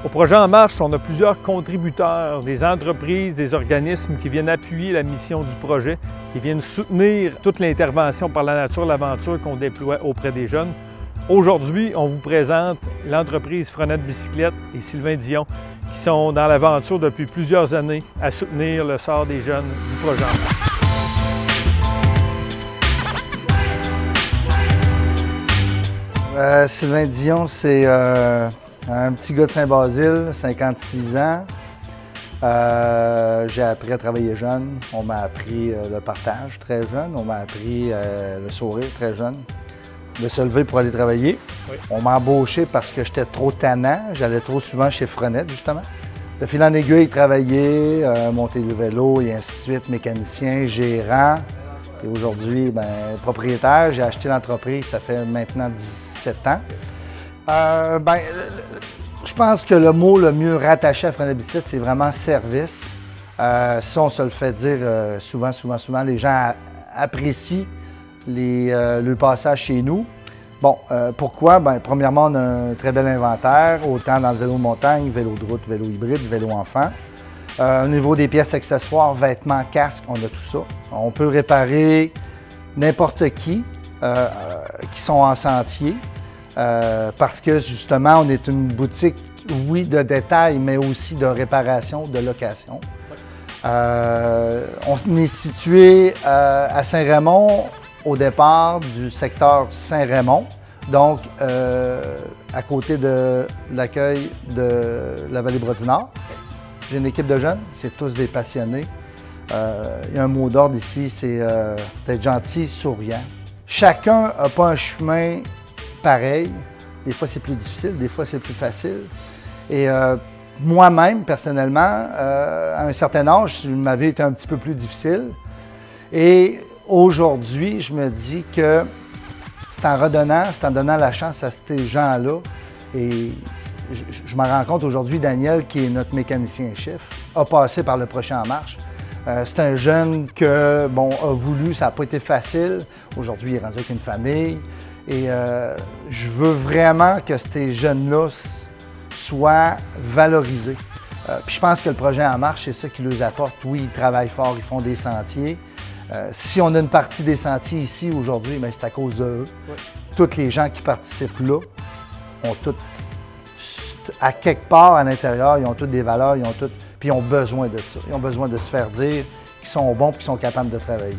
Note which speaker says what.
Speaker 1: Au projet En Marche, on a plusieurs contributeurs, des entreprises, des organismes qui viennent appuyer la mission du projet, qui viennent soutenir toute l'intervention par la nature, l'aventure qu'on déploie auprès des jeunes. Aujourd'hui, on vous présente l'entreprise Frenette Bicyclette et Sylvain Dion, qui sont dans l'aventure depuis plusieurs années à soutenir le sort des jeunes du projet En Marche.
Speaker 2: Sylvain Dion, c'est un petit gars de Saint-Basile, 56 ans. J'ai appris à travailler jeune. On m'a appris le partage très jeune. On m'a appris le sourire très jeune. De se lever pour aller travailler. Oui. On m'a embauché parce que j'étais trop tannant. J'allais trop souvent chez Frenette, justement. De fil en aiguille, travailler, monter le vélo et ainsi de suite, mécanicien, gérant. Et aujourd'hui, propriétaire. J'ai acheté l'entreprise, ça fait maintenant 17 ans. Je pense que le mot le mieux rattaché à Frenette Bicyclette, c'est vraiment service. Ça, on se le fait dire souvent. Les gens apprécient le passage chez nous. Bon, pourquoi? Premièrement, on a un très bel inventaire, autant dans le vélo de montagne, vélo de route, vélo hybride, vélo enfant. Au niveau des pièces accessoires, vêtements, casques, on a tout ça. On peut réparer n'importe qui sont en sentier. Parce que justement, on est une boutique, oui, de détail, mais aussi de réparation, de location. On est situé à Saint-Raymond, au départ du secteur Saint-Raymond, donc à côté de l'accueil de la Vallée-Bras-du-Nord. J'ai une équipe de jeunes, c'est tous des passionnés. Il y a un mot d'ordre ici, c'est d'être gentil, souriant. Chacun n'a pas un chemin pareil. Des fois, c'est plus difficile, des fois, c'est plus facile. Et moi-même, personnellement, à un certain âge, ma vie était un petit peu plus difficile. Et aujourd'hui, je me dis que c'est en redonnant, c'est en donnant la chance à ces gens-là. Et je me rends compte aujourd'hui, Daniel, qui est notre mécanicien-chef, a passé par le projet En Marche. C'est un jeune que, a voulu, ça n'a pas été facile. Aujourd'hui, il est rendu avec une famille. Et je veux vraiment que ces jeunes-là soient valorisés. Puis je pense que le projet En Marche, c'est ça qui leur apporte. Oui, ils travaillent fort, ils font des sentiers. Si on a une partie des sentiers ici aujourd'hui, c'est à cause d'eux. Oui. Tous les gens qui participent là ont toutes, à quelque part à l'intérieur, ils ont toutes des valeurs, puis ils ont besoin de ça. Ils ont besoin de se faire dire qu'ils sont bons et qu'ils sont capables de travailler.